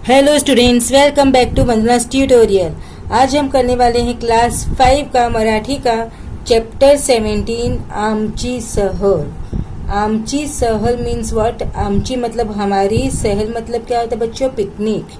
Hello students, welcome back to Vandana's tutorial. आज हम करने वाले हैं क्लास 5 का मराठी का चैप्टर 17 आमची सहल। आमची सहल मीन्स व्हाट? आमची मतलब हमारी, सहल मतलब क्या होता है बच्चों? पिकनिक।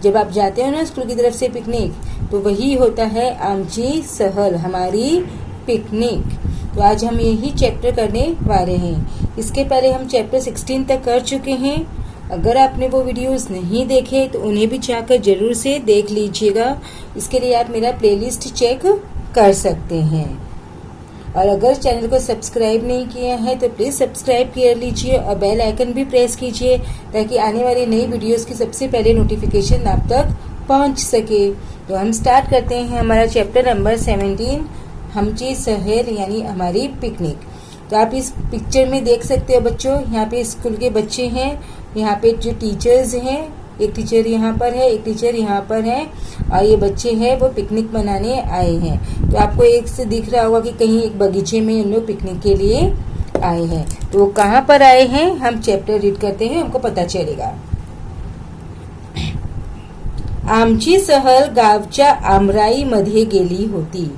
जब आप जाते हो ना स्कूल की तरफ से पिकनिक, तो वही होता है आमची सहल, हमारी पिकनिक। तो आज हम यही चैप्टर करने वाले हैं। इसके पहले हम चैप्टर 16 तक कर चुके हैं। अगर आपने वो वीडियोस नहीं देखे तो उन्हें भी जाकर जरूर से देख लीजिएगा। इसके लिए आप मेरा प्लेलिस्ट चेक कर सकते हैं। और अगर चैनल को सब्सक्राइब नहीं किया है तो प्लीज़ सब्सक्राइब कर लीजिए और बेल आइकन भी प्रेस कीजिए, ताकि आने वाली नई वीडियोस की सबसे पहले नोटिफिकेशन आप तक पहुंच सके। तो हम स्टार्ट करते हैं हमारा चैप्टर नंबर 17 आमची सहल यानी हमारी पिकनिक। तो आप इस पिक्चर में देख सकते हो बच्चों, यहाँ पे स्कूल के बच्चे हैं, यहाँ पे जो टीचर्स हैं, एक टीचर यहाँ पर है, एक टीचर यहाँ पर है, और ये बच्चे हैं वो पिकनिक मनाने आए हैं। तो आपको एक से दिख रहा होगा कि कहीं एक बगीचे में इन लोग पिकनिक के लिए आए हैं। तो वो कहाँ पर आए हैं, हम चैप्टर रीड करते हैं, हमको पता चलेगा। आमची सहल गावच्या आमराईमध्ये गेली होती।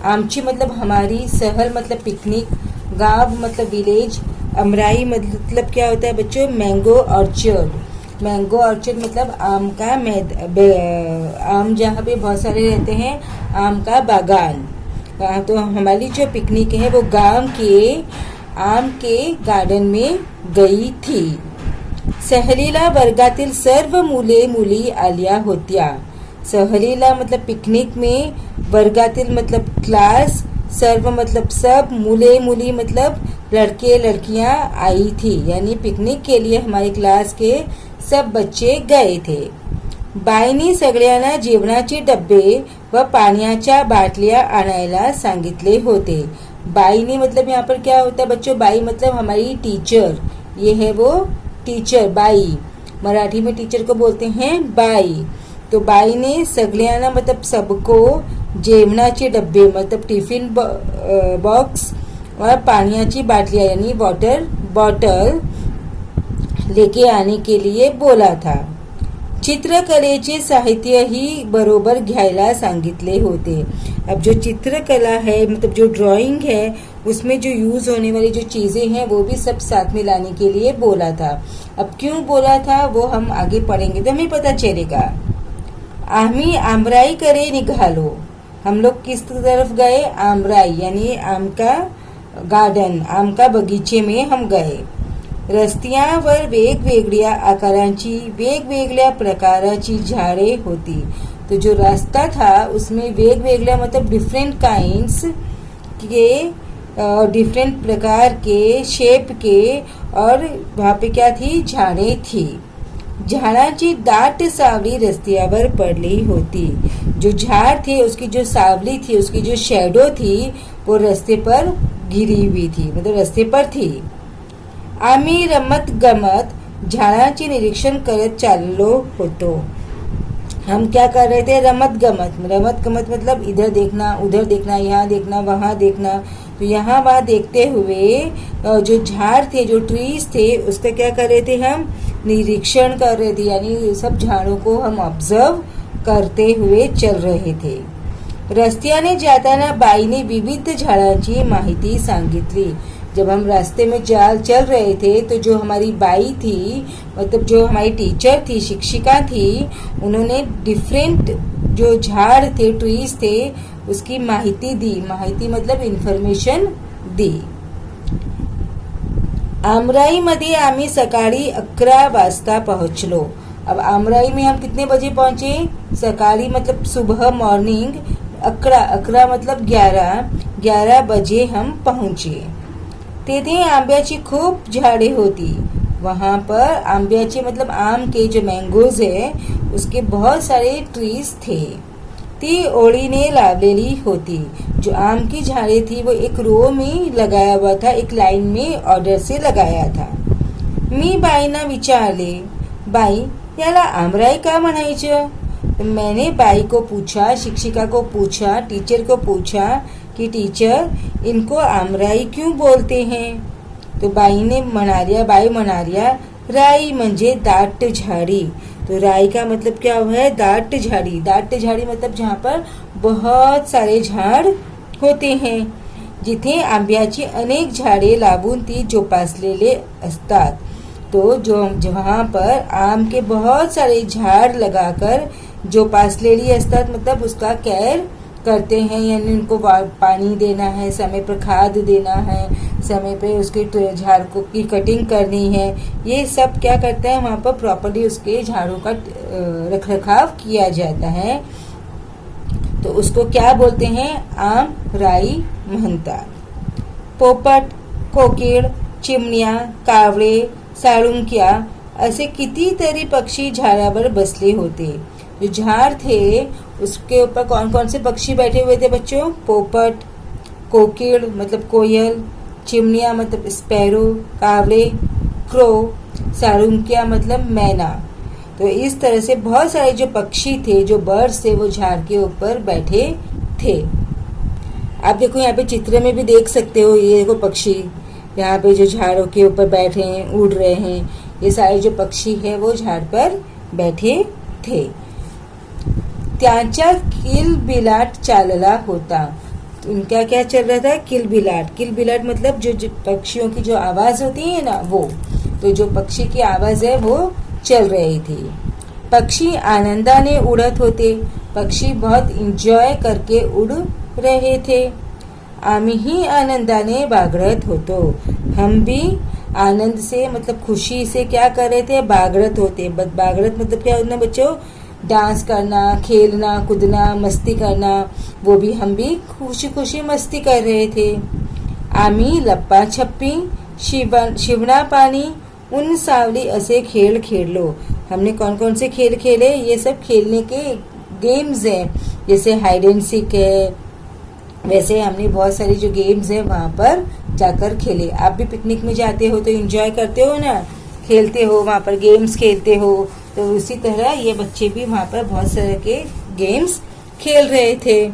आमची मतलब हमारी, सहल मतलब पिकनिक, गांव मतलब विलेज, अमराई मतलब क्या होता है बच्चों? Mango orchard. मैंगो ऑर्चर्ड मतलब आम का आम जहाँ पे बहुत सारे रहते हैं, आम का बागान। तो हमारी जो पिकनिक है वो गांव के आम के गार्डन में गई थी। सहलीला वर्गातील सर्व मुले मुली आल्या होत्या। सहलीला मतलब पिकनिक में, वर्गातील मतलब क्लास, सर्व मतलब सब, मुले मुली मतलब लड़के लड़कियां आई थी। यानी पिकनिक के लिए हमारी क्लास के सब बच्चे गए थे। बाईंनी सगळ्यांना जेवणाचे डब्बे व पाण्याच्या बाटल्या आणायला सांगितले होते। बाईंनी मतलब यहाँ पर क्या होता है बच्चों? बाई मतलब हमारी टीचर, ये है वो टीचर बाई। मराठी में टीचर को बोलते हैं बाई। तो बाई ने सगळ्यांना मतलब सबको, जेवणाचे डब्बे मतलब टिफिन बॉक्स और पानियाची बाटलियां यानी वाटर बॉटल लेके आने के लिए बोला था। चित्रकलेचे साहित्य ही बरोबर घ्यायला सांगितले होते। अब जो चित्रकला है मतलब जो ड्राइंग है, उसमें जो यूज होने वाली जो चीजें हैं वो भी सब साथ में लाने के लिए बोला था। अब क्यों बोला था वो हम आगे पढ़ेंगे तो हमें पता चलेगा। आम्ही आमराईकडे निघालो। हम लोग किस तरफ गए? आमराई यानी आम का गार्डन, आम का बगीचे में हम गए। रस्त्यावर वेगवेगळ्या आकारांची, वेगवेगळ्या प्रकाराची झाडे होती। तो जो रास्ता था उसमें वेगवेगळ्या मतलब डिफरेंट काइंड्स के, डिफरेंट प्रकार के, शेप के, और वहाँ पे क्या थी? झाड़े थी। झाडांची दाट सावली रस्त्यावर पडली होती। जो झाड़ थे उसकी जो सावली थी, उसकी जो शैडो थी, वो रास्ते पर गिरी हुई थी, मतलब रास्ते पर थी। आम्ही रमत गमत झाडांचे निरीक्षण करत चाललो होतो। हम क्या कर रहे थे? रमत गमत। रमत गमत मतलब इधर देखना, उधर देखना, यहाँ देखना, वहाँ देखना। तो यहाँ वहाँ देखते हुए जो झाड़ थे, जो ट्रीज थे, उसका क्या कर रहे थे? हम निरीक्षण कर रहे थे, यानी सब झाड़ों को हम ऑब्जर्व करते हुए चल रहे थे। रस्त्याने जाताना बाईने विविध झाडांची माहिती सांगितली। जब हम रास्ते में चल रहे थे तो जो हमारी बाई थी, मतलब जो हमारी टीचर थी, शिक्षिका थी, उन्होंने डिफरेंट जो झाड़ थे, ट्रीज थे, उसकी माहिती दी। माहिती मतलब इन्फॉर्मेशन दी। आमराईमध्ये आम्ही सकाळी 11 वाजता पहुंचलो। अब आमराई में हम कितने बजे पहुंचे? सकाळी मतलब सुबह, मॉर्निंग। 11 मतलब 11 बजे हम पहुंचे। तेथे आंब्याची खूप झाडे होती। वहाँ पर आंब्याचे मतलब आम के जो मैंगोज है उसके बहुत सारे ट्रीज थे। ती ओळीने लावलेली होती। जो आम की झाड़े थी वो एक रो में लगाया हुआ था, एक लाइन में ऑर्डर से लगाया था। मी बाईंना विचारले, बाई याला आमराई का म्हणायचं? मैंने बाई को पूछा, शिक्षिका को पूछा, टीचर को पूछा कि टीचर इनको आमराई क्यों बोलते हैं? तो बाई म्हणाल्या राई म्हणजे दाट झाड़ी। तो राई का मतलब क्या है? दाट झाड़ी। दाट झाड़ी मतलब जहाँ पर बहुत सारे झाड होते हैं, जिथे आंब्याची अनेक झाडे लावून ती जोपासलेले असतात। तो जो जहाँ पर आम के बहुत सारे झाड़ लगाकर जोपासलेली असतात, मतलब उसका केयर करते हैं, यानी उनको पानी देना है, समय पर खाद देना है, समय पे उसके झाड़ को की कटिंग करनी है, ये सब क्या करता है, वहाँ पर प्रॉपर्ली उसके झाड़ों का रखरखाव किया जाता है। तो उसको क्या बोलते हैं? आम राई म्हणतात। पोपट, कोकिळ, चिमण्या, कावळे, साळुंक्या असे कितीतरी पक्षी झाडावर बसले होते। जो झाड़ थे उसके ऊपर कौन कौन से पक्षी बैठे हुए थे बच्चों? पोपट, कोकिल मतलब कोयल, चिमनिया मतलब स्पैरो, कावड़े क्रो, सारुंकिया मतलब मैना। तो इस तरह से बहुत सारे जो पक्षी थे, जो बर्ड्स थे, वो झाड़ के ऊपर बैठे थे। आप देखो यहाँ पे चित्र में भी देख सकते हो, ये देखो पक्षी यहाँ पे जो झाड़ों के ऊपर बैठे हैं, उड़ रहे हैं, ये सारे जो पक्षी हैं वो झाड़ पर बैठे थे। त्यांचा किलबिलाट चालला होता। उनका क्या चल रहा था? किलबिलाट। किलबिलाट मतलब जो पक्षियों की जो आवाज होती है ना, वो तो जो पक्षी की आवाज है वो चल रही थी। पक्षी आनंदाने उड़त होते। पक्षी बहुत एंजॉय करके उड़ रहे थे। आम्हीही आनंदाने बागडत होतो। हम भी आनंद से मतलब खुशी से क्या कर रहे थे? बागडत होते। बागडत मतलब क्या होना बच्चों? डांस करना, खेलना, कूदना, मस्ती करना, वो भी हम भी खुशी खुशी मस्ती कर रहे थे। आम्ही लप्पा छप्पी, शिवना पानी, उन सावली असे खेल खेलो। हमने कौन कौन से खेल खेले? ये सब खेलने के गेम्स हैं, जैसे हाइड एंड सीक है, वैसे हमने बहुत सारी जो गेम्स हैं वहाँ पर जाकर खेले। आप भी पिकनिक में जाते हो तो एंजॉय करते हो ना, खेलते हो, वहाँ पर गेम्स खेलते हो। तो उसी तरह ये बच्चे भी वहाँ पर बहुत सारे के गेम्स खेल रहे थे।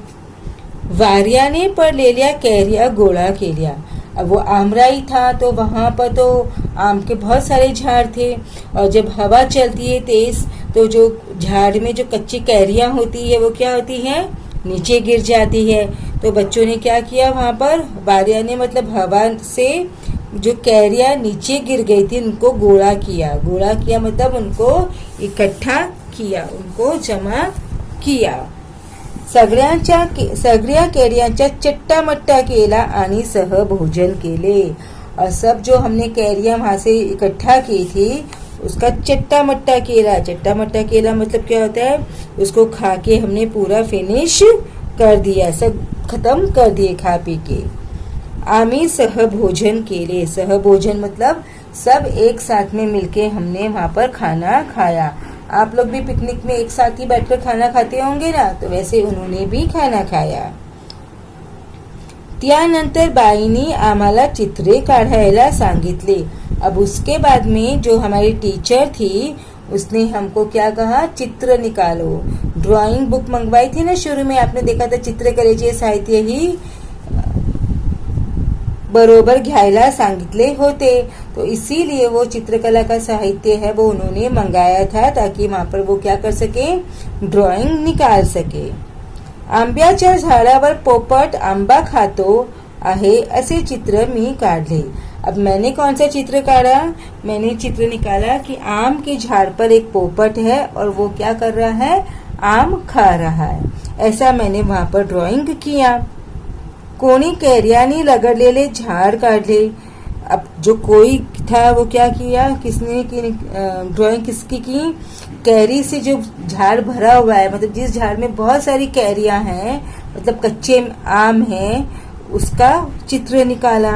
वारियाने पडलेल्या कैरिया गोळा केल्या। अब वो आमराई था तो वहाँ पर तो आम के बहुत सारे झाड़ थे, और जब हवा चलती है तेज तो जो झाड़ में जो कच्ची कैरियाँ होती है वो क्या होती है? नीचे गिर जाती है। तो बच्चों ने क्या किया वहाँ पर? वारियाने मतलब हवा से जो कैरियाँ नीचे गिर गई थी उनको गोळा किया। गोळा किया मतलब उनको इकट्ठा किया, उनको जमा किया। सगळ्या कैरियांचा चट्टामट्टा केला आणि सहभोजन केले। और सब जो हमने कैरियाँ वहाँ से इकट्ठा की थी उसका चट्टा मट्टा केला। चट्टा मट्टा केला मतलब क्या होता है? उसको खा के हमने पूरा फिनिश कर दिया, सब खत्म कर दिए खा पी के। आम्ही सहभोजन केले। सहभोजन मतलब सब एक साथ में मिलके हमने वहाँ पर खाना खाया। आप लोग भी पिकनिक में एक साथ ही बैठकर खाना खाते होंगे ना, तो वैसे उन्होंने भी खाना खाया। त्यानंतर बाईंनी आम्हाला चित्रे काढायला सांगितले। अब उसके बाद में जो हमारी टीचर थी उसने हमको क्या कहा? चित्र निकालो। ड्राइंग बुक मंगवाई थी ना शुरू में, आपने देखा था चित्रकलेचे साहित्य ही बरोबर घ्यायला सांगितले होते। तो इसीलिए वो चित्रकला का साहित्य है वो उन्होंने मंगाया था, ताकि वहाँ पर वो क्या कर सके? ड्राइंग निकाल सके। आंब्याच्या झाडावर पोपट आंबा खातो आहे असे चित्र मी काढले। अब मैंने कौन सा चित्र काढ़ा? मैंने चित्र निकाला कि आम के झाड़ पर एक पोपट है और वो क्या कर रहा है? आम खा रहा है। ऐसा मैंने वहाँ पर ड्राइंग किया। कोणी कैरियानी लगडलेले झाड़ काढले। अब जो कोई था वो क्या किया? किसने की ड्राइंग किसकी की? कैरी से जो झाड़ भरा हुआ है, मतलब जिस झाड़ में बहुत सारी कैरियां हैं, मतलब कच्चे आम हैं, उसका चित्र निकाला।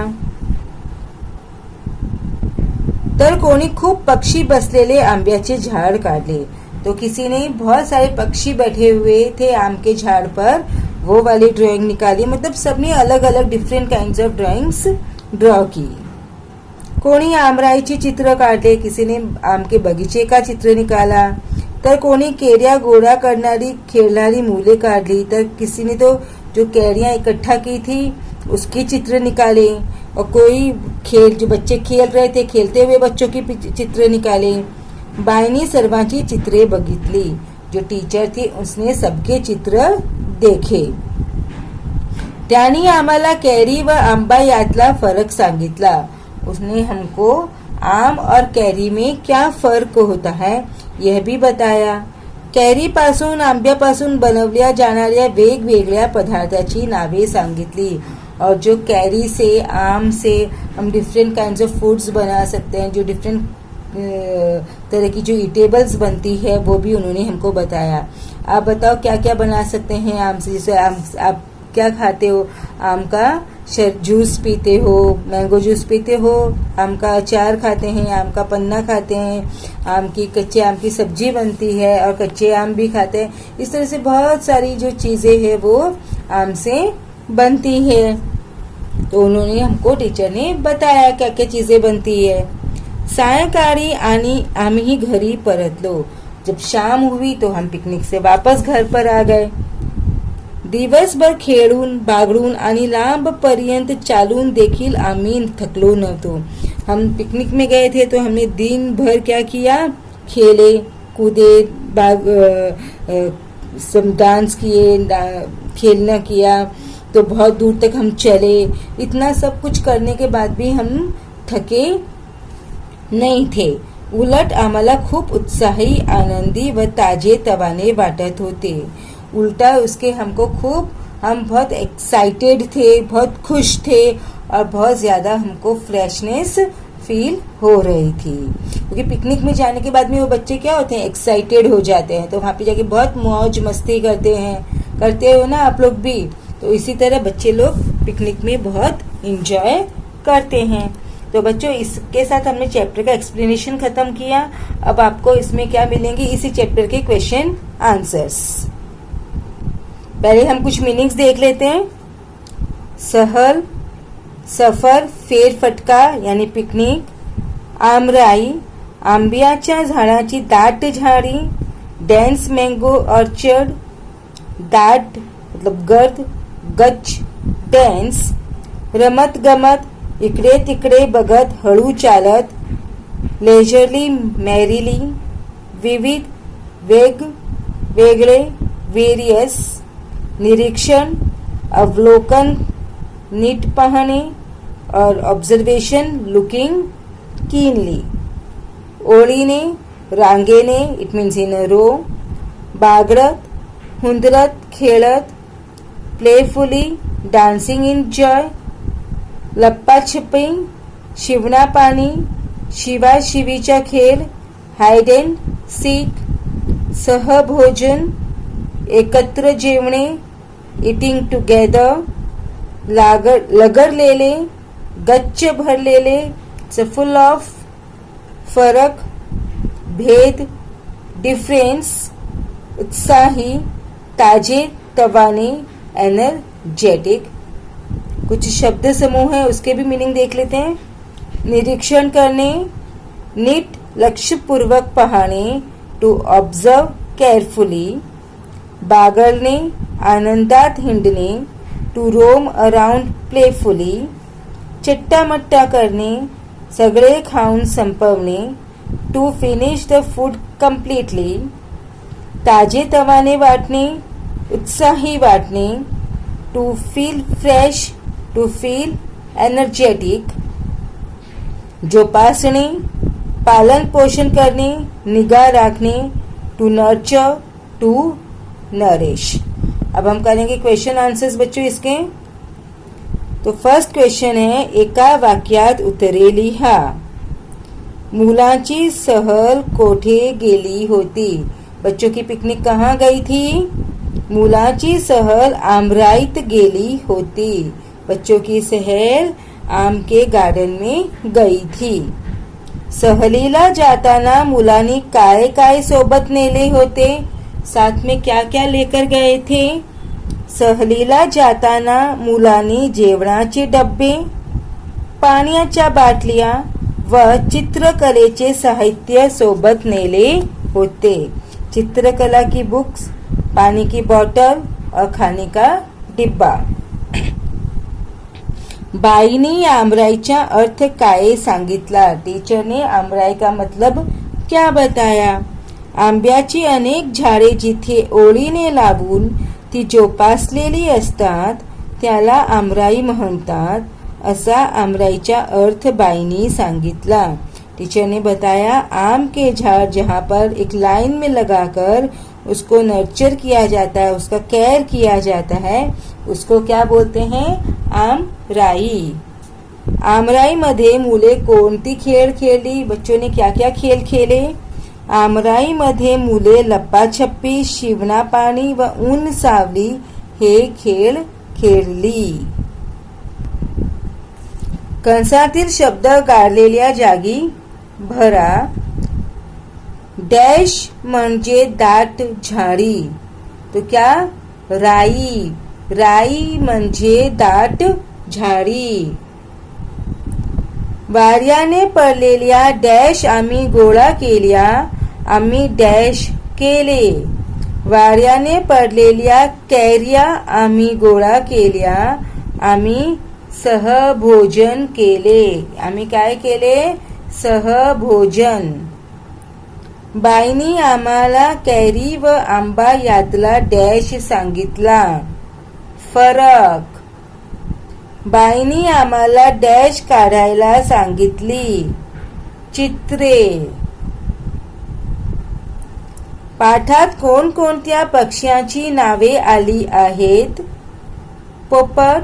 तर कोणी खूप पक्षी बसलेले आंब्याचे झाड़ काढले। तो किसी ने बहुत सारे पक्षी बैठे हुए थे आम के झाड़ पर, वो वाली ड्राइंग निकाली। मतलब सबने अलग अलग different kinds of drawings draw की। कोणी आमराईचे चित्र काढले, किसी ने आम के बगीचे का चित्र निकाला। तर कोणी कैरिया गोळा करणारी खेळणारी मुले काढली। तर किसी ने तो जो कैरियां इकट्ठा की थी उसके चित्र निकाले। और कोई जो बच्चे खेल रहे थे, खेलते हुए बच्चों की चित्र निकाले. बाईंनी सर्वांची चित्रे बघितली. जो टीचर थी उसने सबके चित्र देखे. त्यांनी आम्हाला कैरी व आंबा यातला फरक सांगितला. उसने हमको आम और कैरी में क्या फर्क होता है यह भी बताया. कैरीपासून आंब्यापासून बनवल्या जाणाऱ्या वेगवेगळ्या पदार्थाची नावे सांगितली. और जो कैरी से, आम से हम डिफरेंट काइंड्स ऑफ फूड्स बना सकते हैं. जो डिफरेंट तरह की जो ईटेबल्स बनती है वो भी उन्होंने हमको बताया. आप बताओ क्या क्या बना सकते हैं आम से. जैसे आम आप क्या खाते हो? आम का जूस पीते हो, मैंगो जूस पीते हो, आम का अचार खाते हैं, आम का पन्ना खाते हैं, कच्चे आम की सब्जी बनती है और कच्चे आम भी खाते हैं. इस तरह से बहुत सारी जो चीजें हैं वो आम से बनती है. तो उन्होंने हमको, टीचर ने बताया क्या क्या चीजें बनती है. सायंकाळी आणि आम्ही घरी परतलो. जब शाम हुई तो हम पिकनिक से वापस घर पर आ गए. दिवसभर खेळून बागडून आणि लांब पर्यंत चालून देखील आम्ही थकलो नव्हतो. हम पिकनिक में गए थे तो हमने दिन भर क्या किया? खेले कूदे, सब डांस किए, खेलना किया. तो बहुत दूर तक हम चले. इतना सब कुछ करने के बाद भी हम थके नहीं थे. उलट आम्हाला खूप उत्साही, आनंदी व ताजे तवाने वाटत होते. उल्टा उसके हम बहुत एक्साइटेड थे, बहुत खुश थे और बहुत ज़्यादा हमको फ्रेशनेस फील हो रही थी. क्योंकि पिकनिक में जाने के बाद में वो बच्चे क्या होते हैं? एक्साइटेड हो जाते हैं. तो वहाँ पे जाके बहुत मौज मस्ती करते हैं. करते हो ना आप लोग भी? तो इसी तरह बच्चे लोग पिकनिक में बहुत इंजॉय करते हैं. तो बच्चों, इसके साथ हमने चैप्टर का एक्सप्लेनेशन खत्म किया. अब आपको इसमें क्या मिलेंगे? इसी चैप्टर के क्वेश्चन आंसर्स. पहले हम कुछ मीनिंग्स देख लेते हैं. सहल, सफर, फेरफटका यानी पिकनिक. आमराई, आंब्याच्या झाडाची दाट झाडी. डेन्स मँगो ऑर्चर्ड, दाट मतलब गर्द, गच्च डेन्स. रमत गमत, इकडे तिकडे बघत हळू चालत. Leisurely, merrily. विविध, वेगळे, वेरियस. निरीक्षण, अवलोकन, नीट पाहणे और ऑब्जर्वेशन, लुकिंग कीनली. ओळीने, रांगेने, it means in a row. बागडत, हुंदरत, खेळत. Playfully, dancing in joy. लप्पाछपी, शिवणापाणी, शिवाशिवीचा खेळ. Hide and sick. सहभोजन, एकत्र जेवणे. Eating together. लगरलेले, गच्च भरलेले. फुल ऑफ. फरक, भेद, डिफरेंस. उत्साही, ताजे तवाने, एनर्जेटिक. कुछ शब्द समूह है उसके भी मीनिंग देख लेते हैं. निरीक्षण करणे, नीट लक्षपूर्वक पाहणे, टू ऑब्झर्व केअरफुली. बागडणे, आनंदात हिंडणे, टू रोम अराउंड प्लेफुली. चट्टामट्टा करणे, सगळे खाऊन संपवणे, to finish the food completely. ताजे तवाने वाटणे, उत्साही वाटणे, to feel fresh, to feel energetic. जोपासणे, पालन पोषण करणे, निगाह रखने, टू नर्चर, टू नरिश. अब हम करेंगे क्वेश्चन आंसर्स बच्चों इसके. तो फर्स्ट क्वेश्चन है, एका वाक्यात उत्तरे लिहा. मुलांची सहल कोठे गेली होती? बच्चों की पिकनिक कहाँ गई थी? मुलांची सहल आमराईत गेली होती. बच्चों की सहल आम के गार्डन में गई थी. सहलीला जाताना मुलांनी काय काय सोबत नेले होते? साथ में क्या क्या लेकर गए थे? सहलीला जाताना मुलांनी जेवणाचे डब्बे, पाण्याच्या बाटल्या व चित्रकलेचे साहित्य सोबत नेले होते. चित्रकला की बुक्स, पानी की बोतल और खाने का डिब्बा. बाईनी आमराईचा अर्थ काय सांगितला। टीचर ने आमराई का मतलब क्या बताया। आंब्याची अनेक झाडे जिथे ओळीने लावून ती जोपासलेली असतात त्याला आमराई म्हणतात, असा आमराईचा अर्थ बाईनी सांगितला। टीचर ने बताया आम के झाड़ जहाँ पर एक लाइन में लगाकर उसको नर्चर किया जाता है, उसका केयर किया जाता है, उसको क्या बोलते हैं, आमराई। आमराई मध्ये मुले कोणती खेळ खेळली, बच्चों ने क्या क्या खेल खेले। आमराई मध्ये मुले लप्पाछप्पी, शिवना पाणी व ऊन सावली हे खेळ खेळली। कंसातील शब्द गाळलेल्या जागी भरा। डॅश म्हणजे दाट झाडी, तो क्या, राई। राई म्हणजे दाट झाडी। वाऱ्याने पडलेल्या डॅश आम्ही गोळा केल्या, आम्ही डॅश केले। वाऱ्याने पडलेल्या कैऱ्या आम्ही गोळा केल्या, आम्ही सहभोजन केले। आम्ही काय केले, सहभोजन। बाईनी आम्हाला कैरी व आंबा यातला डॅश सांगितला, फरक। बाईनी आम्हाला डॅश काढायला सांगितली, चित्रे। पाठात कोणकोणत्या पक्ष्यांची नावे आली आहेत। पोपट,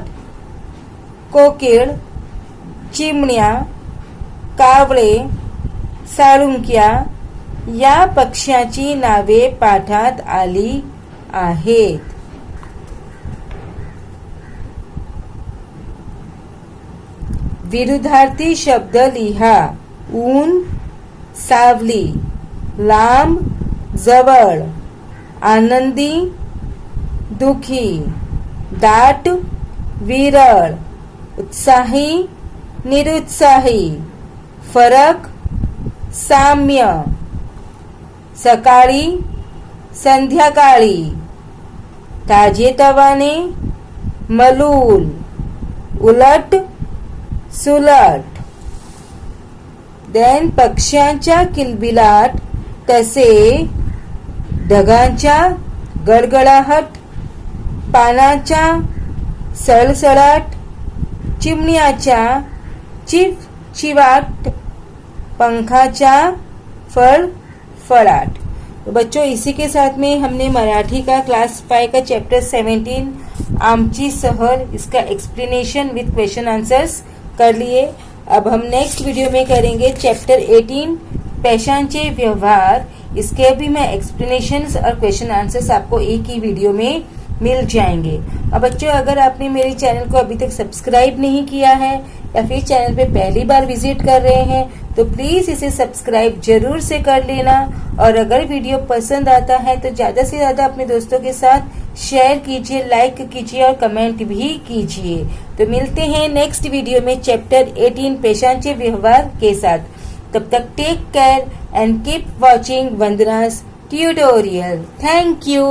कोकिळ, चिमण्या, कावळे, साळुंक्या या पक्ष्यांची नावे पाठात आली आहेत। विरुद्धार्थी शब्द लिहा। ऊन, सावली, लांब, जवळ, आनंदी, दुखी, दाट, विरळ, उत्साही, निरुत्साही, फरक, साम्य, सकाळी, संध्याकाळी, ताजेतवाने, मलूल, उलट, सुलट। देन पक्ष्यांच्या किलबिलाट, तसे ढगांच्या गडगडाट, पानांच्या सळसळाट, चिमण्याच्या चिवचिवाट, पंखाच्या फड़फड़ाट। तो बच्चों इसी के साथ में हमने मराठी का क्लास 5 का चैप्टर 17 आमची सहल इसका एक्सप्लेनेशन विद क्वेश्चन आंसर्स कर लिए। अब हम नेक्स्ट वीडियो में करेंगे चैप्टर 18 पेशांचे व्यवहार। इसके भी मैं एक्सप्लेनेशंस और क्वेश्चन आंसर्स आपको एक ही वीडियो में मिल जाएंगे। अब बच्चों अगर आपने मेरे चैनल को अभी तक सब्सक्राइब नहीं किया है या फिर चैनल पे पहली बार विजिट कर रहे हैं तो प्लीज इसे सब्सक्राइब जरूर से कर लेना। और अगर वीडियो पसंद आता है तो ज्यादा से ज्यादा अपने दोस्तों के साथ शेयर कीजिए, लाइक कीजिए और कमेंट भी कीजिए। तो मिलते हैं नेक्स्ट वीडियो में चैप्टर 18 पेशांचे व्यवहार के साथ। तब तक take care and keep watching Vandana's tutorial. Thank you.